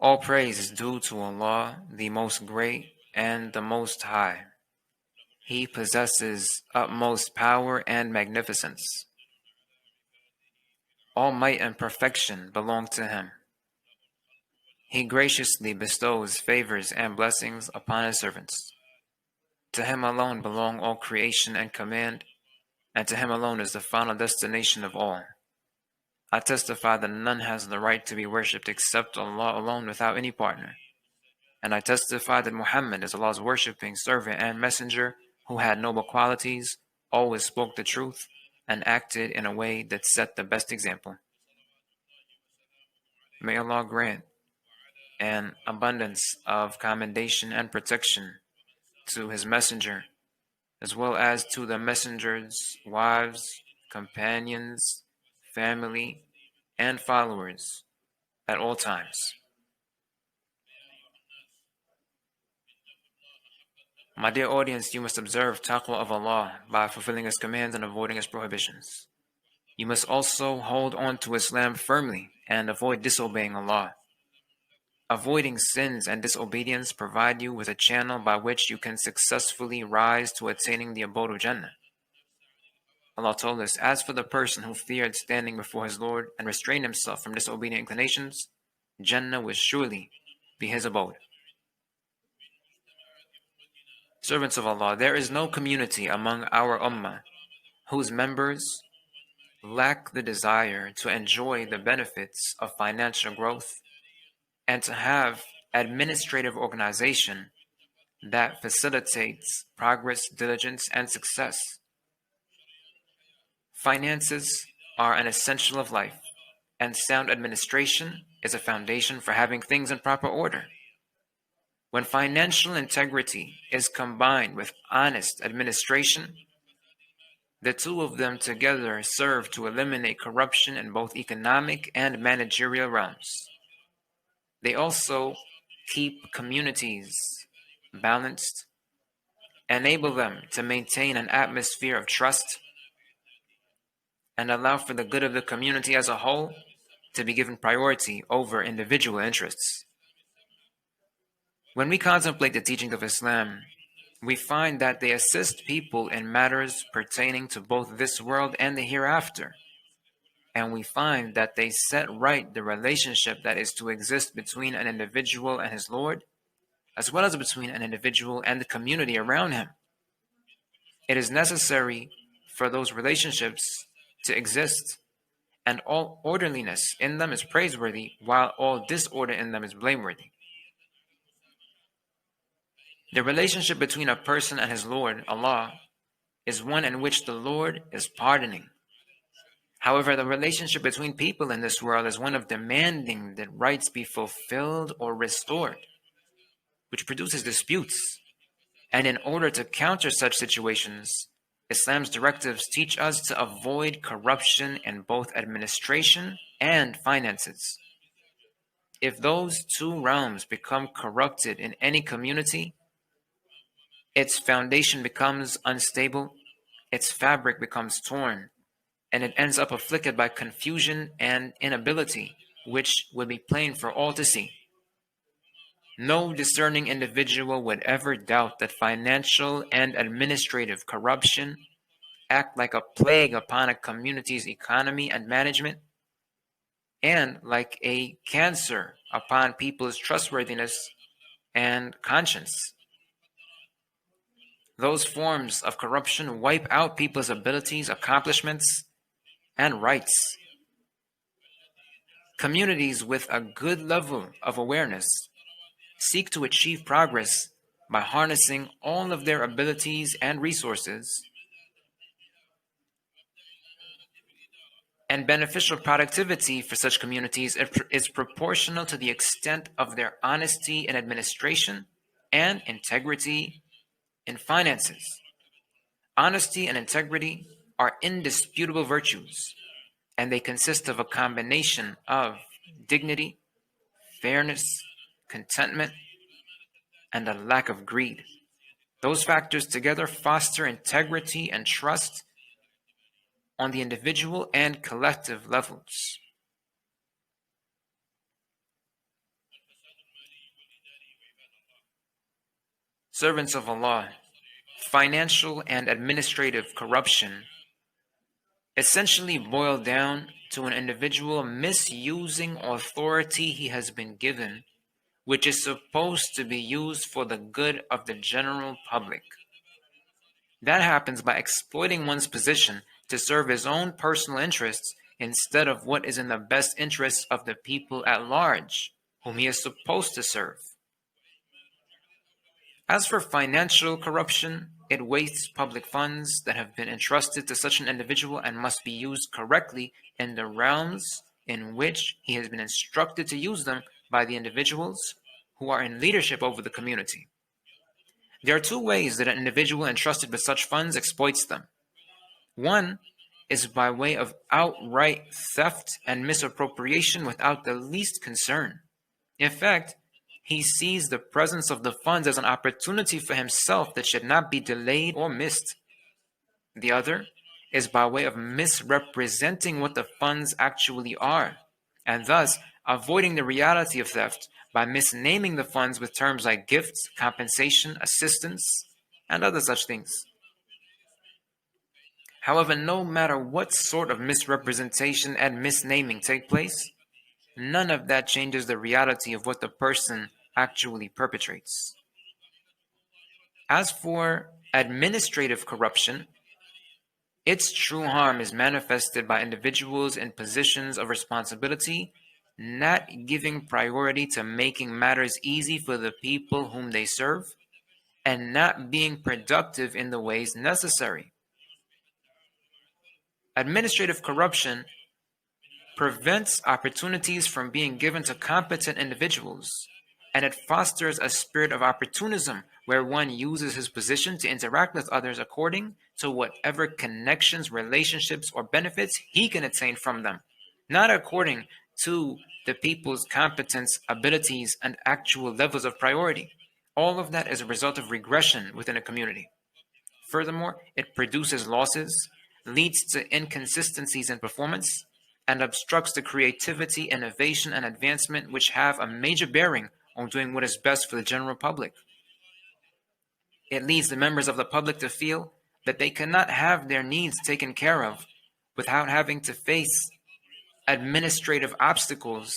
All praise is due to Allah, the Most Great and the Most High. He possesses utmost power and magnificence. All might and perfection belong to Him. He graciously bestows favors and blessings upon His servants. To Him alone belong all creation and command, and to Him alone is the final destination of all. I testify that none has the right to be worshipped except Allah alone without any partner. And I testify that Muhammad is Allah's worshipping servant and messenger who had noble qualities, always spoke the truth, and acted in a way that set the best example. May Allah grant an abundance of commendation and protection to His messenger, as well as to the messenger's wives, companions, family, and followers at all times. My dear audience, you must observe taqwa of Allah by fulfilling His commands and avoiding His prohibitions. You must also hold on to Islam firmly and avoid disobeying Allah. Avoiding sins and disobedience provide you with a channel by which you can successfully rise to attaining the abode of Jannah. Allah told us, as for the person who feared standing before his Lord and restrained himself from disobedient inclinations, Jannah will surely be his abode. Servants of Allah, there is no community among our ummah whose members lack the desire to enjoy the benefits of financial growth and to have administrative organization that facilitates progress, diligence, and success. Finances are an essential of life, and sound administration is a foundation for having things in proper order. When financial integrity is combined with honest administration, the two of them together serve to eliminate corruption in both economic and managerial realms. They also keep communities balanced, enable them to maintain an atmosphere of trust, and allow for the good of the community as a whole to be given priority over individual interests. When we contemplate the teachings of Islam, we find that they assist people in matters pertaining to both this world and the hereafter. And we find that they set right the relationship that is to exist between an individual and his Lord, as well as between an individual and the community around him. It is necessary for those relationships to exist, and all orderliness in them is praiseworthy, while all disorder in them is blameworthy. The relationship between a person and his Lord, Allah, is one in which the Lord is pardoning. However, the relationship between people in this world is one of demanding that rights be fulfilled or restored, which produces disputes. And in order to counter such situations, Islam's directives teach us to avoid corruption in both administration and finances. If those two realms become corrupted in any community, its foundation becomes unstable, its fabric becomes torn, and it ends up afflicted by confusion and inability, which would be plain for all to see. No discerning individual would ever doubt that financial and administrative corruption act like a plague upon a community's economy and management, and like a cancer upon people's trustworthiness and conscience. Those forms of corruption wipe out people's abilities, accomplishments, and rights. Communities with a good level of awareness seek to achieve progress by harnessing all of their abilities and resources, and beneficial productivity for such communities is proportional to the extent of their honesty in administration and integrity in finances. Honesty and integrity are indisputable virtues, and they consist of a combination of dignity, fairness, contentment, and a lack of greed. Those factors together foster integrity and trust on the individual and collective levels. Servants of Allah, financial and administrative corruption essentially boil down to an individual misusing authority he has been given, which is supposed to be used for the good of the general public. That happens by exploiting one's position to serve his own personal interests instead of what is in the best interests of the people at large, whom he is supposed to serve. As for financial corruption, it wastes public funds that have been entrusted to such an individual and must be used correctly in the realms in which he has been instructed to use them by the individuals who are in leadership over the community. There are two ways that an individual entrusted with such funds exploits them. One is by way of outright theft and misappropriation without the least concern. In fact, he sees the presence of the funds as an opportunity for himself that should not be delayed or missed. The other is by way of misrepresenting what the funds actually are, and thus avoiding the reality of theft by misnaming the funds with terms like gifts, compensation, assistance, and other such things. However, no matter what sort of misrepresentation and misnaming take place, none of that changes the reality of what the person actually perpetrates. As for administrative corruption, its true harm is manifested by individuals in positions of responsibility not giving priority to making matters easy for the people whom they serve, and not being productive in the ways necessary. Administrative corruption prevents opportunities from being given to competent individuals, and it fosters a spirit of opportunism where one uses his position to interact with others according to whatever connections, relationships, or benefits he can attain from them, not according to the people's competence, abilities, and actual levels of priority. All of that is a result of regression within a community. Furthermore, it produces losses, leads to inconsistencies in performance, and obstructs the creativity, innovation, and advancement which have a major bearing on doing what is best for the general public. It leads the members of the public to feel that they cannot have their needs taken care of without having to face administrative obstacles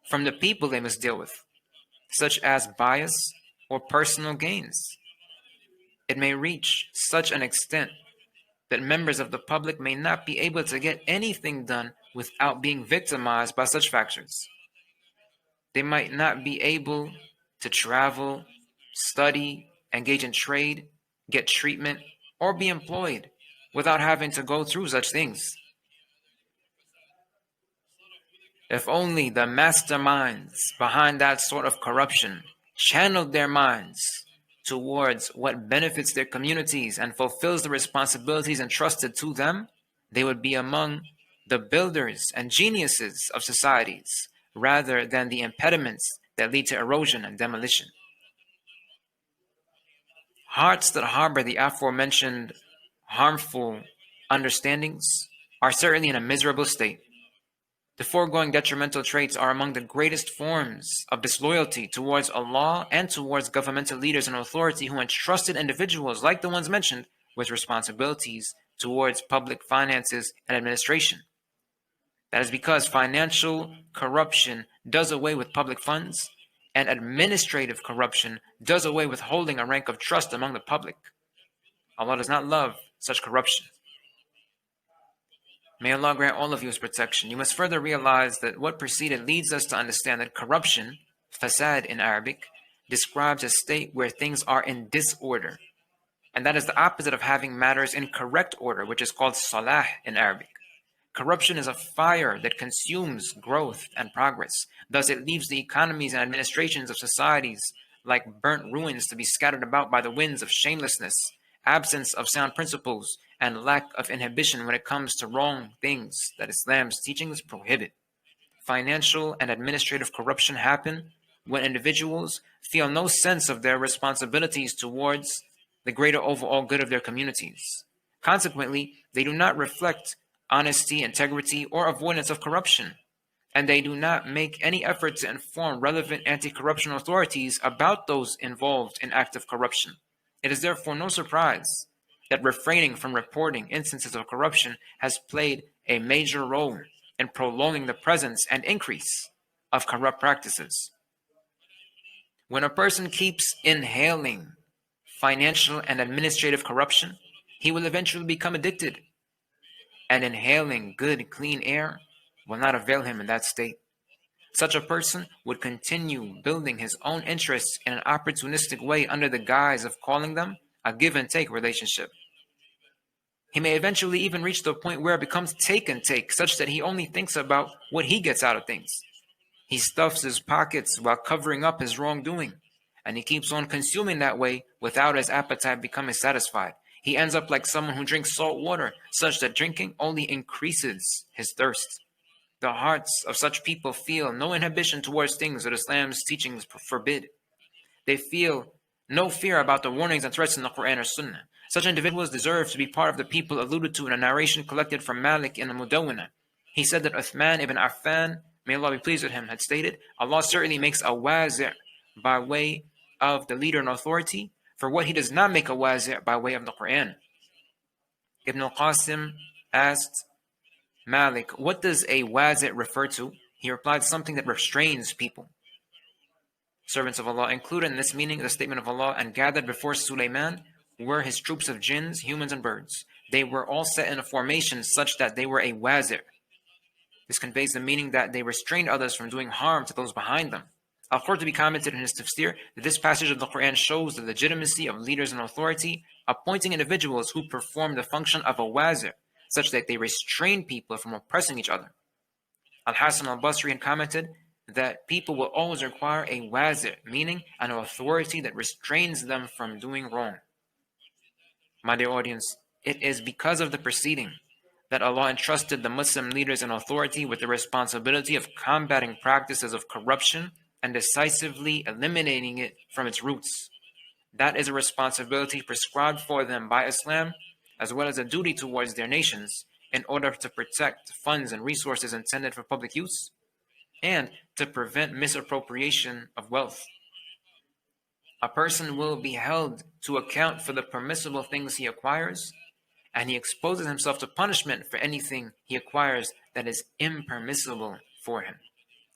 from the people they must deal with, such as bias or personal gains. It may reach such an extent that members of the public may not be able to get anything done without being victimized by such factors. They might not be able to travel, study, engage in trade, get treatment, or be employed without having to go through such things. If only the masterminds behind that sort of corruption channeled their minds towards what benefits their communities and fulfills the responsibilities entrusted to them, they would be among the builders and geniuses of societies, rather than the impediments that lead to erosion and demolition. Hearts that harbor the aforementioned harmful understandings are certainly in a miserable state. The foregoing detrimental traits are among the greatest forms of disloyalty towards Allah and towards governmental leaders and authority who entrusted individuals like the ones mentioned with responsibilities towards public finances and administration. That is because financial corruption does away with public funds, and administrative corruption does away with holding a rank of trust among the public. Allah does not love such corruption. May Allah grant all of you His protection. You must further realize that what preceded leads us to understand that corruption, fasad in Arabic, describes a state where things are in disorder. And that is the opposite of having matters in correct order, which is called salah in Arabic. Corruption is a fire that consumes growth and progress. Thus, it leaves the economies and administrations of societies like burnt ruins to be scattered about by the winds of shamelessness, absence of sound principles, and lack of inhibition when it comes to wrong things that Islam's teachings prohibit. Financial and administrative corruption happen when individuals feel no sense of their responsibilities towards the greater overall good of their communities. Consequently, they do not reflect honesty, integrity, or avoidance of corruption. and they do not make any effort to inform relevant anti-corruption authorities about those involved in active corruption. It is therefore no surprise that refraining from reporting instances of corruption has played a major role in prolonging the presence and increase of corrupt practices. When a person keeps inhaling financial and administrative corruption, he will eventually become addicted, and inhaling good, clean air will not avail him in that state. Such a person would continue building his own interests in an opportunistic way under the guise of calling them a give and take relationship. He may eventually even reach the point where it becomes take and take, such that he only thinks about what he gets out of things. He stuffs his pockets while covering up his wrongdoing, and he keeps on consuming that way without his appetite becoming satisfied. He ends up like someone who drinks salt water, such that drinking only increases his thirst. The hearts of such people feel no inhibition towards things that Islam's teachings forbid. They feel no fear about the warnings and threats in the Quran or Sunnah. Such individuals deserve to be part of the people alluded to in a narration collected from Malik in the Mudawwana. He said that Uthman ibn Affan, may Allah be pleased with him, had stated, Allah certainly makes a wazir by way of the leader in authority for what he does not make a wazir by way of the Quran. Ibn al-Qasim asked Malik, what does a wazir refer to? He replied, something that restrains people. Servants of Allah included in this meaning the statement of Allah, and gathered before Sulaiman were his troops of jinns, humans, and birds. They were all set in a formation such that they were a wazir. This conveys the meaning that they restrained others from doing harm to those behind them. Al-Qurtubi commented in his tafsir that this passage of the Quran shows the legitimacy of leaders in authority appointing individuals who perform the function of a wazir, such that they restrain people from oppressing each other. Al-Hasan al-Basri had commented that people will always require a wazir, meaning an authority that restrains them from doing wrong. My dear audience, it is because of the preceding that Allah entrusted the Muslim leaders in authority with the responsibility of combating practices of corruption and decisively eliminating it from its roots. That is a responsibility prescribed for them by Islam, as well as a duty towards their nations in order to protect funds and resources intended for public use and to prevent misappropriation of wealth. A person will be held to account for the permissible things he acquires, and he exposes himself to punishment for anything he acquires that is impermissible for him.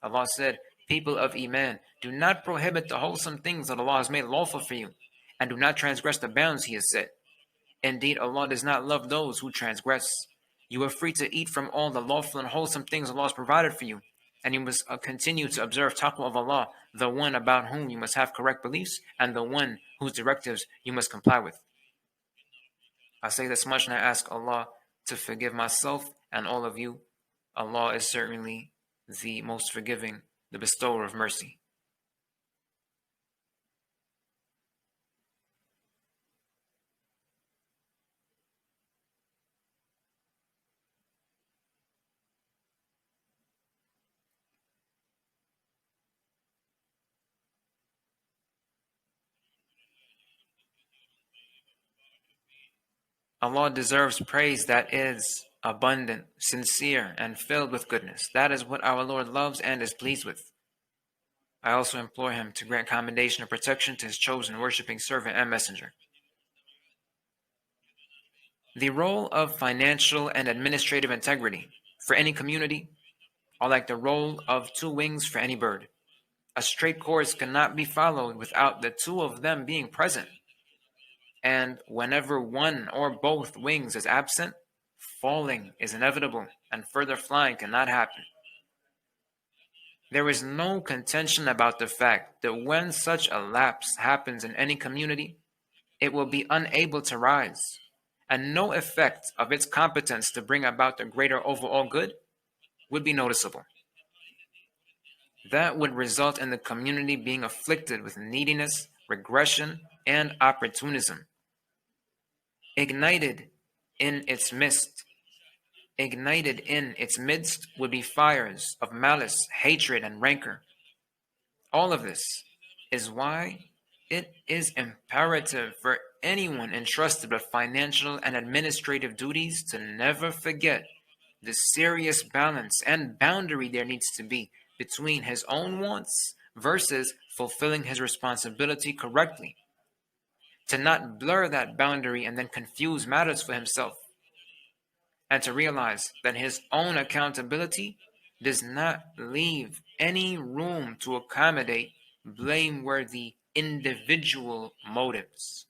Allah said, people of Iman, do not prohibit the wholesome things that Allah has made lawful for you, and do not transgress the bounds He has set. Indeed, Allah does not love those who transgress. You are free to eat from all the lawful and wholesome things Allah has provided for you, and you must continue to observe taqwa of Allah, the one about whom you must have correct beliefs, and the one whose directives you must comply with. I say this much and I ask Allah to forgive myself and all of you. Allah is certainly the most forgiving, the bestower of mercy. Allah deserves praise that is abundant, sincere, and filled with goodness. That is what our Lord loves and is pleased with. I also implore Him to grant commendation and protection to His chosen worshipping servant and messenger. The role of financial and administrative integrity for any community are like the role of two wings for any bird. A straight course cannot be followed without the two of them being present. And whenever one or both wings is absent, falling is inevitable and further flying cannot happen. There is no contention about the fact that when such a lapse happens in any community, it will be unable to rise, and no effect of its competence to bring about the greater overall good would be noticeable. That would result in the community being afflicted with neediness, regression, and opportunism. Ignited in its midst would be fires of malice, hatred, and rancor. All of this is why it is imperative for anyone entrusted with financial and administrative duties to never forget the serious balance and boundary there needs to be between his own wants versus fulfilling his responsibility correctly. To not blur that boundary and then confuse matters for himself, and to realize that his own accountability does not leave any room to accommodate blameworthy individual motives.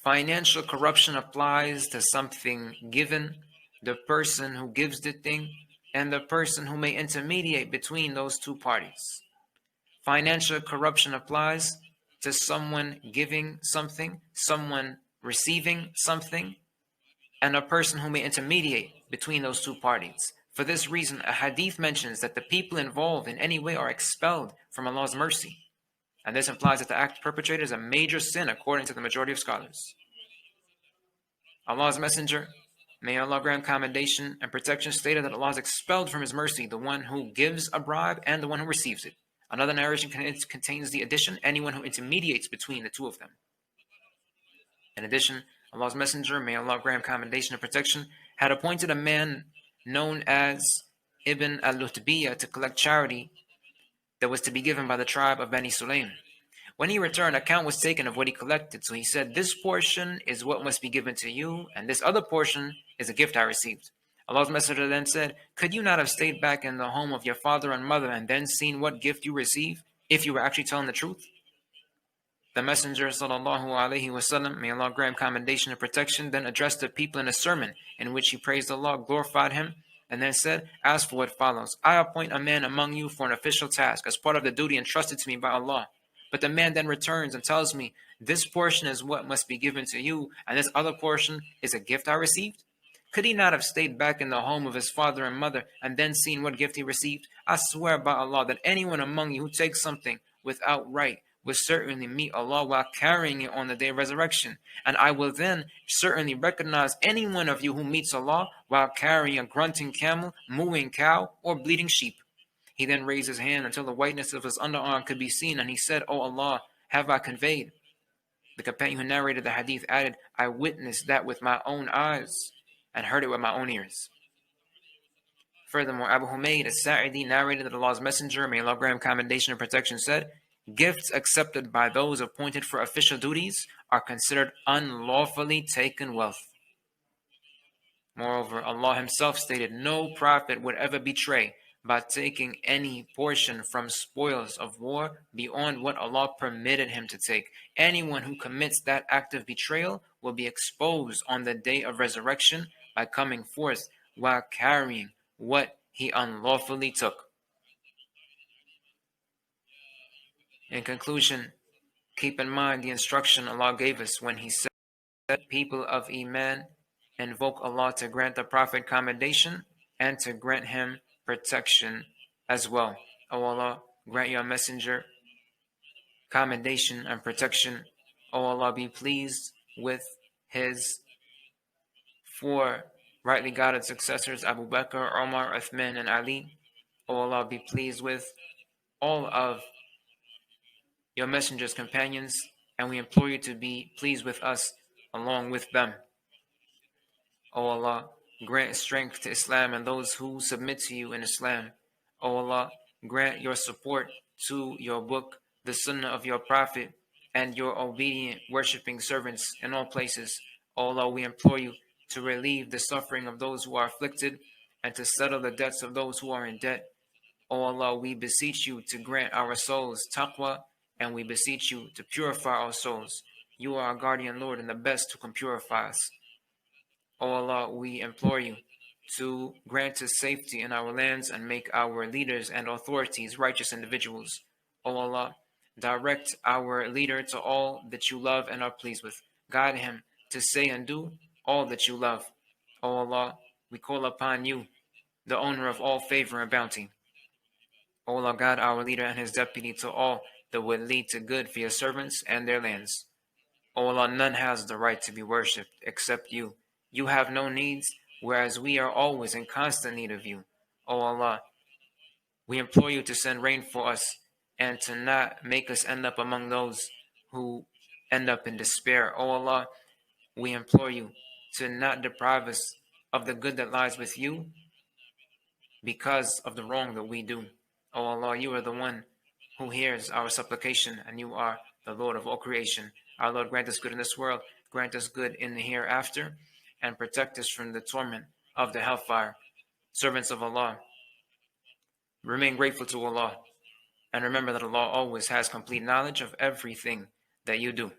Financial corruption applies to something given, the person who gives the thing, and the person who may intermediate between those two parties. Financial corruption applies to someone giving something, someone receiving something, and a person who may intermediate between those two parties. For this reason, a hadith mentions that the people involved in any way are expelled from Allah's mercy. And this implies that the act perpetrated is a major sin according to the majority of scholars. Allah's Messenger, may Allah grant commendation and protection, stated that Allah has expelled from His mercy the one who gives a bribe and the one who receives it. Another narration contains the addition, anyone who intermediates between the two of them. In addition, Allah's Messenger, may Allah grant commendation and protection, had appointed a man known as Ibn al-Lutbiyah to collect charity that was to be given by the tribe of Bani Sulaym. When he returned, account was taken of what he collected. So he said, "This portion is what must be given to you, and this other portion is a gift I received." Allah's Messenger then said, "Could you not have stayed back in the home of your father and mother and then seen what gift you received, if you were actually telling the truth?" The Messenger, sallallahu alaihi wasallam, may Allah grant commendation and protection, then addressed the people in a sermon in which he praised Allah, glorified Him, and then said, "As for what follows, I appoint a man among you for an official task as part of the duty entrusted to me by Allah. But the man then returns and tells me, 'This portion is what must be given to you, and this other portion is a gift I received.' Could he not have stayed back in the home of his father and mother and then seen what gift he received? I swear by Allah that anyone among you who takes something without right will certainly meet Allah while carrying it on the day of resurrection. And I will then certainly recognize any one of you who meets Allah while carrying a grunting camel, mooing cow, or bleating sheep." He then raised his hand until the whiteness of his underarm could be seen, and he said, "O Allah, have I conveyed?" The companion who narrated the hadith added, "I witnessed that with my own eyes and heard it with my own ears." Furthermore, Abu Humayd as-Sa'idi narrated that Allah's Messenger, may Allah grant him commendation and protection, said, "Gifts accepted by those appointed for official duties are considered unlawfully taken wealth." Moreover, Allah Himself stated, "No prophet would ever betray by taking any portion from spoils of war beyond what Allah permitted him to take. Anyone who commits that act of betrayal will be exposed on the day of resurrection by coming forth while carrying what he unlawfully took." In conclusion, keep in mind the instruction Allah gave us when He said, "People of Iman, invoke Allah to grant the Prophet commendation and to grant him protection as well. O Allah, grant your Messenger commendation and protection. O Allah, be pleased with his four rightly guided successors, Abu Bakr, Umar, Uthman, and Ali. O Allah, be pleased with all of your Messenger's companions, and we implore you to be pleased with us along with them. O Allah, grant strength to Islam and those who submit to you in Islam. O Allah, grant your support to your book, the Sunnah of your Prophet, and your obedient worshipping servants in all places. O Allah, we implore you to relieve the suffering of those who are afflicted and to settle the debts of those who are in debt. O Allah, we beseech you to grant our souls taqwa, and we beseech you to purify our souls. You are our guardian Lord and the best who can purify us. O Allah, we implore you to grant us safety in our lands and make our leaders and authorities righteous individuals. O Allah, direct our leader to all that you love and are pleased with. Guide him to say and do all that you love. O Allah, we call upon you, the owner of all favor and bounty. O Allah, guide our leader and his deputy to all that would lead to good for your servants and their lands. O Allah, none has the right to be worshipped except you. You have no needs, whereas we are always in constant need of you. O Allah, we implore you to send rain for us and to not make us end up among those who end up in despair. O Allah, we implore you to not deprive us of the good that lies with you because of the wrong that we do. O Allah, you are the one who hears our supplication, and you are the Lord of all creation. Our Lord, grant us good in this world, grant us good in the hereafter, and protect us from the torment of the hellfire. Servants of Allah, remain grateful to Allah, and remember that Allah always has complete knowledge of everything that you do.